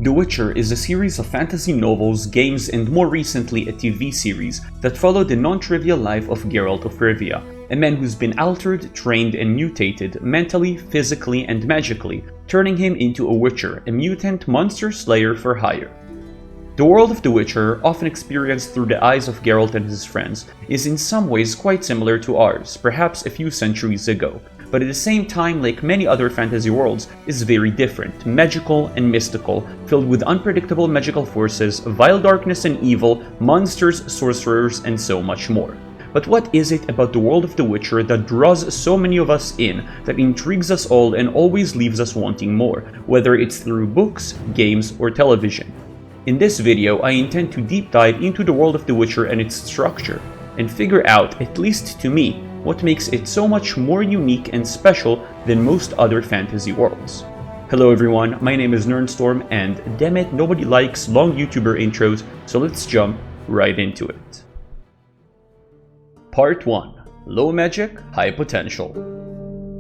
The Witcher is a series of fantasy novels, games, and more recently a TV series that follow the non-trivial life of Geralt of Rivia, a man who's been altered, trained, and mutated mentally, physically, and magically, turning him into a Witcher, a mutant monster slayer for hire. The world of The Witcher, often experienced through the eyes of Geralt and his friends, is in some ways quite similar to ours, perhaps a few centuries ago, but at the same time, like many other fantasy worlds, is very different, magical and mystical, filled with unpredictable magical forces, vile darkness and evil, monsters, sorcerers, and so much more. But what is it about the world of The Witcher that draws so many of us in, that intrigues us all and always leaves us wanting more, whether it's through books, games, or television? In this video, I intend to deep dive into the world of The Witcher and its structure, and figure out, at least to me, what makes it so much more unique and special than most other fantasy worlds. Hello everyone, my name is Nernstorm, and damn it, nobody likes long YouTuber intros, so let's jump right into it. Part 1. Low Magic, High Potential.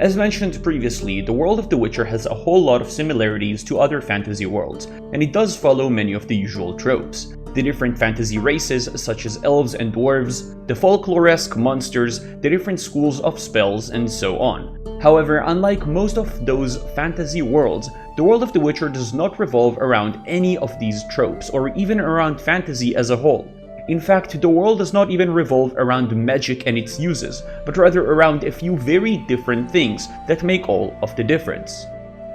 As mentioned previously, the world of The Witcher has a whole lot of similarities to other fantasy worlds, and it does follow many of the usual tropes. The different fantasy races, such as elves and dwarves, the folkloresque monsters, the different schools of spells, and so on. However, unlike most of those fantasy worlds, the world of The Witcher does not revolve around any of these tropes, or even around fantasy as a whole. In fact, the world does not even revolve around magic and its uses, but rather around a few very different things that make all of the difference.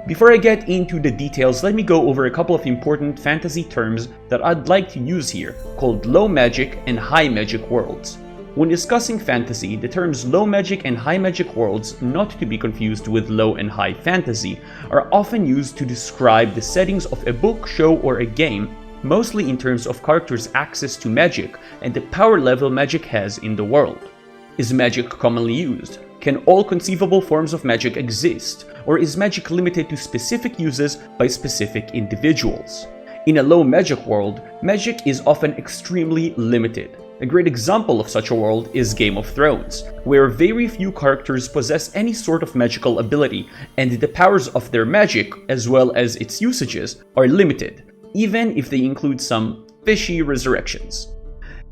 Before I get into the details, let me go over a couple of important fantasy terms that I'd like to use here, called low magic and high magic worlds. When discussing fantasy, the terms low magic and high magic worlds, not to be confused with low and high fantasy, are often used to describe the settings of a book, show, or a game, mostly in terms of characters' access to magic and the power level magic has in the world. Is magic commonly used? Can all conceivable forms of magic exist? Or is magic limited to specific uses by specific individuals? In a low magic world, magic is often extremely limited. A great example of such a world is Game of Thrones, where very few characters possess any sort of magical ability, and the powers of their magic, as well as its usages, are limited, even if they include some fishy resurrections.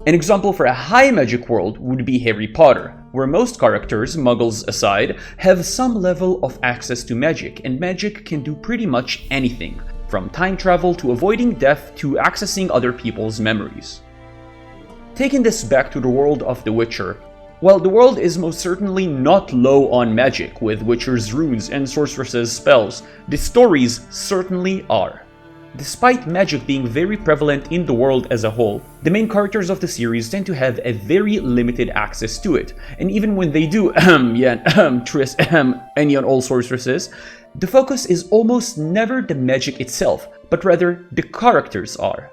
An example for a high magic world would be Harry Potter, where most characters, muggles aside, have some level of access to magic, and magic can do pretty much anything, from time travel to avoiding death to accessing other people's memories. Taking this back to the world of The Witcher, while the world is most certainly not low on magic, with Witcher's runes and sorceresses' spells, the stories certainly are. Despite magic being very prevalent in the world as a whole, the main characters of the series tend to have a very limited access to it, and even when they do, Triss, any and all sorceresses, the focus is almost never the magic itself, but rather the characters are.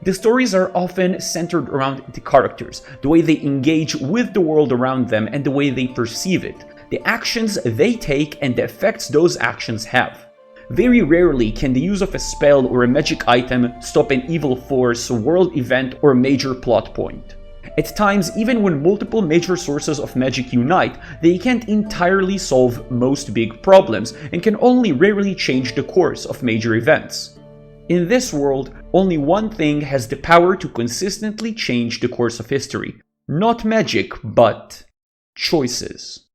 The stories are often centered around the characters, the way they engage with the world around them and the way they perceive it, the actions they take and the effects those actions have. Very rarely can the use of a spell or a magic item stop an evil force, world event, or major plot point. At times, even when multiple major sources of magic unite, they can't entirely solve most big problems and can only rarely change the course of major events. In this world, only one thing has the power to consistently change the course of history. Not magic, but choices.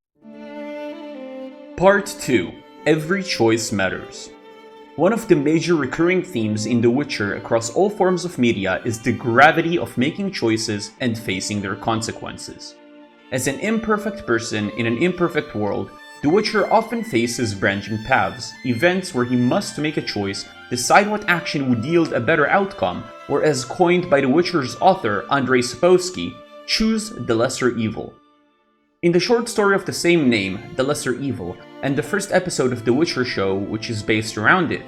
Part 2. Every choice matters. One of the major recurring themes in The Witcher across all forms of media is the gravity of making choices and facing their consequences. As an imperfect person in an imperfect world, The Witcher often faces branching paths, events where he must make a choice, decide what action would yield a better outcome, or as coined by The Witcher's author Andrzej Sapkowski, choose the lesser evil. In the short story of the same name, The Lesser Evil, and the first episode of The Witcher show, which is based around it,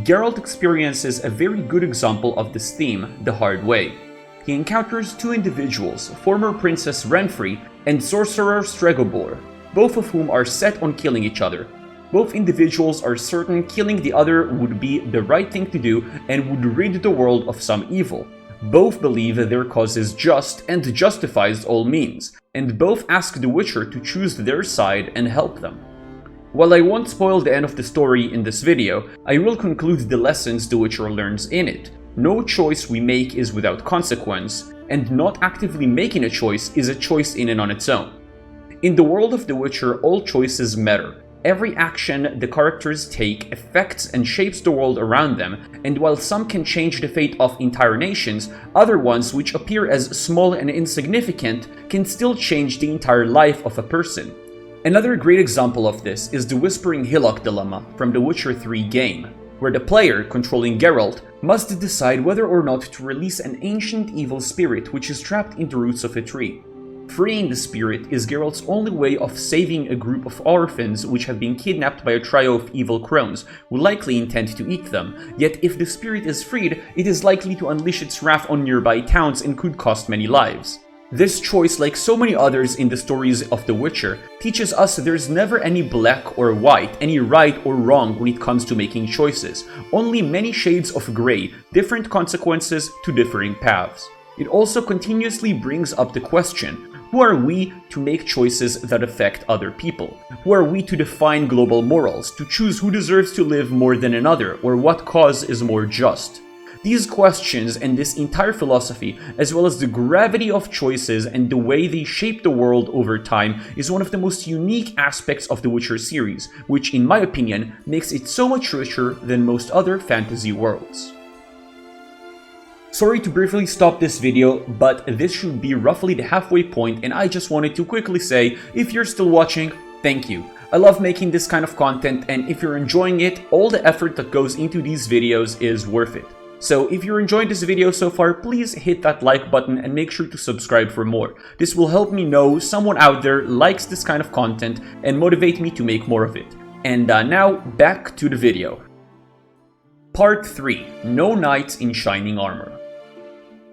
Geralt experiences a very good example of this theme the hard way. He encounters two individuals, former Princess Renfri and Sorcerer Stregobor, both of whom are set on killing each other. Both individuals are certain killing the other would be the right thing to do and would rid the world of some evil. Both believe their cause is just and justifies all means, and both ask the Witcher to choose their side and help them. While I won't spoil the end of the story in this video, I will conclude the lessons the Witcher learns in it. No choice we make is without consequence, and not actively making a choice is a choice in and on its own. In the world of The Witcher, all choices matter. Every action the characters take affects and shapes the world around them, and while some can change the fate of entire nations, other ones which appear as small and insignificant can still change the entire life of a person. Another great example of this is the Whispering Hillock dilemma from the Witcher 3 game, where the player, controlling Geralt, must decide whether or not to release an ancient evil spirit which is trapped in the roots of a tree. Freeing the spirit is Geralt's only way of saving a group of orphans which have been kidnapped by a trio of evil crones, who likely intend to eat them, yet if the spirit is freed, it is likely to unleash its wrath on nearby towns and could cost many lives. This choice, like so many others in the stories of The Witcher, teaches us there's never any black or white, any right or wrong when it comes to making choices, only many shades of grey, different consequences to differing paths. It also continuously brings up the question, who are we to make choices that affect other people? Who are we to define global morals, to choose who deserves to live more than another, or what cause is more just? These questions and this entire philosophy, as well as the gravity of choices and the way they shape the world over time, is one of the most unique aspects of the Witcher series, which in my opinion makes it so much richer than most other fantasy worlds. Sorry to briefly stop this video, but this should be roughly the halfway point, and I just wanted to quickly say, if you're still watching, thank you. I love making this kind of content, and if you're enjoying it, all the effort that goes into these videos is worth it. So if you're enjoying this video so far, please hit that like button and make sure to subscribe for more. This will help me know someone out there likes this kind of content and motivate me to make more of it. And now, back to the video. Part 3. No Knights in Shining Armor.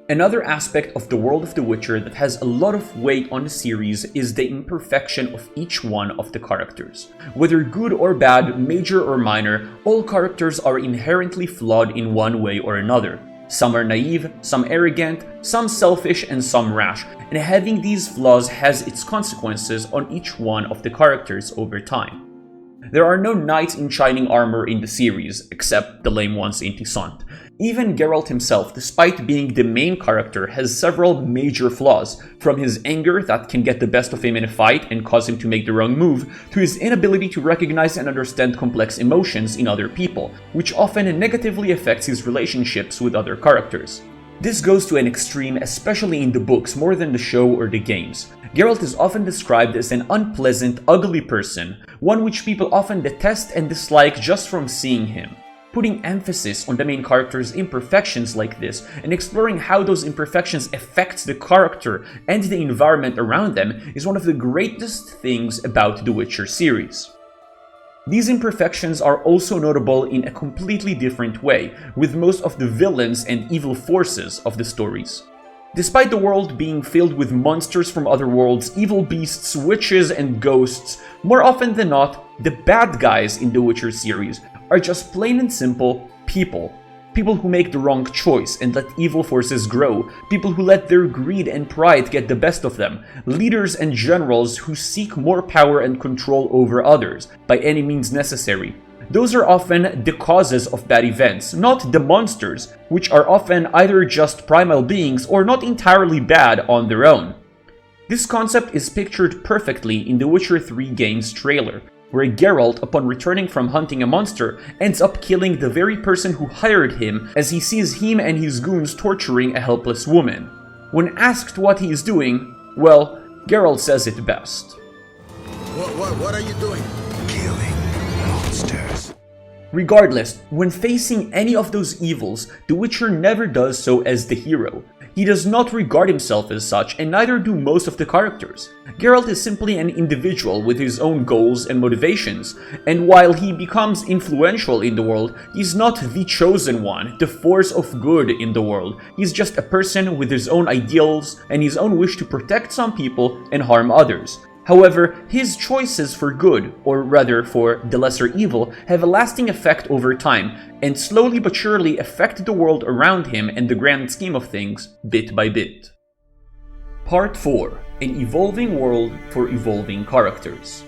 Another aspect of the world of The Witcher that has a lot of weight on the series is the imperfection of each one of the characters. Whether good or bad, major or minor, all characters are inherently flawed in one way or another. Some are naive, some arrogant, some selfish, and some rash, and having these flaws has its consequences on each one of the characters over time. There are no knights in shining armor in the series, except the lame ones in Toussaint. Even Geralt himself, despite being the main character, has several major flaws, from his anger that can get the best of him in a fight and cause him to make the wrong move, to his inability to recognize and understand complex emotions in other people, which often negatively affects his relationships with other characters. This goes to an extreme, especially in the books, more than the show or the games. Geralt is often described as an unpleasant, ugly person, one which people often detest and dislike just from seeing him. Putting emphasis on the main character's imperfections like this, and exploring how those imperfections affect the character and the environment around them, is one of the greatest things about the Witcher series. These imperfections are also notable in a completely different way, with most of the villains and evil forces of the stories. Despite the world being filled with monsters from other worlds, evil beasts, witches, and ghosts, more often than not, the bad guys in the Witcher series are just plain and simple people. People who make the wrong choice and let evil forces grow. People who let their greed and pride get the best of them. Leaders and generals who seek more power and control over others, by any means necessary. Those are often the causes of bad events, not the monsters, which are often either just primal beings or not entirely bad on their own. This concept is pictured perfectly in the Witcher 3 game's trailer, where Geralt, upon returning from hunting a monster, ends up killing the very person who hired him as he sees him and his goons torturing a helpless woman. When asked what he is doing, well, Geralt says it best. What are you doing? Killing monsters. Regardless, when facing any of those evils, the Witcher never does so as the hero. He does not regard himself as such, and neither do most of the characters. Geralt is simply an individual with his own goals and motivations, and while he becomes influential in the world, he's not the chosen one, the force of good in the world. He's just a person with his own ideals and his own wish to protect some people and harm others. However, his choices for good, or rather for the lesser evil, have a lasting effect over time, and slowly but surely affect the world around him and the grand scheme of things, bit by bit. Part 4. An evolving world for evolving characters.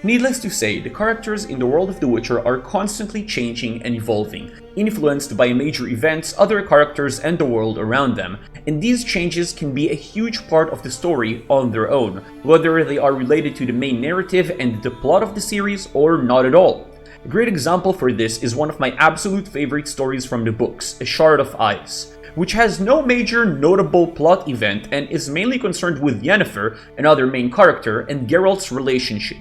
Needless to say, the characters in the world of The Witcher are constantly changing and evolving, influenced by major events, other characters, and the world around them, and these changes can be a huge part of the story on their own, whether they are related to the main narrative and the plot of the series or not at all. A great example for this is one of my absolute favorite stories from the books, A Shard of Ice, which has no major notable plot event and is mainly concerned with Yennefer, another main character, and Geralt's relationship.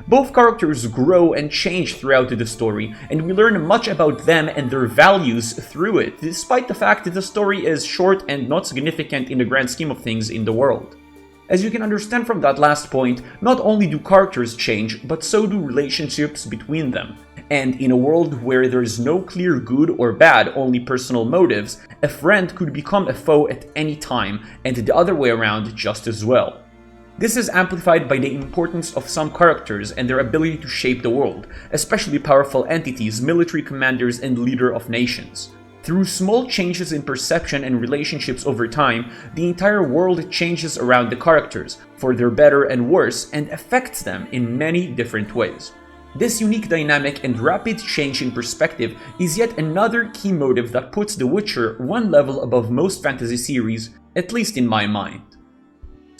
Both characters grow and change throughout the story, and we learn much about them and their values through it, despite the fact that the story is short and not significant in the grand scheme of things in the world. As you can understand from that last point, not only do characters change, but so do relationships between them. And in a world where there is no clear good or bad, only personal motives, a friend could become a foe at any time, and the other way around just as well. This is amplified by the importance of some characters and their ability to shape the world, especially powerful entities, military commanders, and leaders of nations. Through small changes in perception and relationships over time, the entire world changes around the characters, for their better and worse, and affects them in many different ways. This unique dynamic and rapid change in perspective is yet another key motive that puts The Witcher one level above most fantasy series, at least in my mind.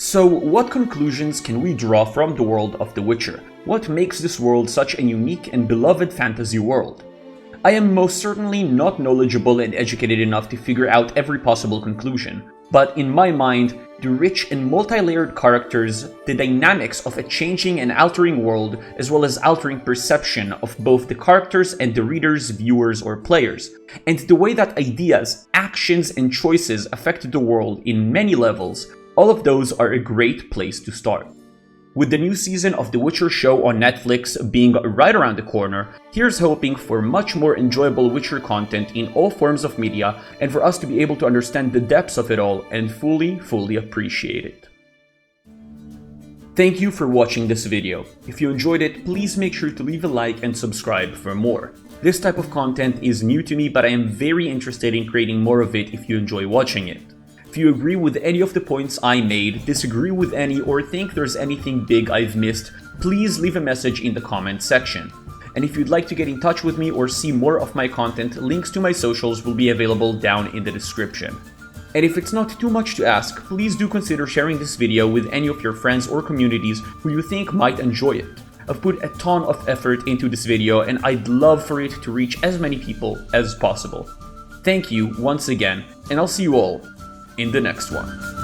So, what conclusions can we draw from the world of The Witcher? What makes this world such a unique and beloved fantasy world? I am most certainly not knowledgeable and educated enough to figure out every possible conclusion, but in my mind, the rich and multi-layered characters, the dynamics of a changing and altering world, as well as altering perception of both the characters and the readers, viewers, or players, and the way that ideas, actions, and choices affect the world in many levels, all of those are a great place to start. With the new season of The Witcher show on Netflix being right around the corner, here's hoping for much more enjoyable Witcher content in all forms of media and for us to be able to understand the depths of it all and fully appreciate it. Thank you for watching this video. If you enjoyed it, please make sure to leave a like and subscribe for more. This type of content is new to me, but I am very interested in creating more of it if you enjoy watching it. If you agree with any of the points I made, disagree with any, or think there's anything big I've missed, please leave a message in the comment section. And if you'd like to get in touch with me or see more of my content, links to my socials will be available down in the description. And if it's not too much to ask, please do consider sharing this video with any of your friends or communities who you think might enjoy it. I've put a ton of effort into this video and I'd love for it to reach as many people as possible. Thank you once again, and I'll see you all in the next one.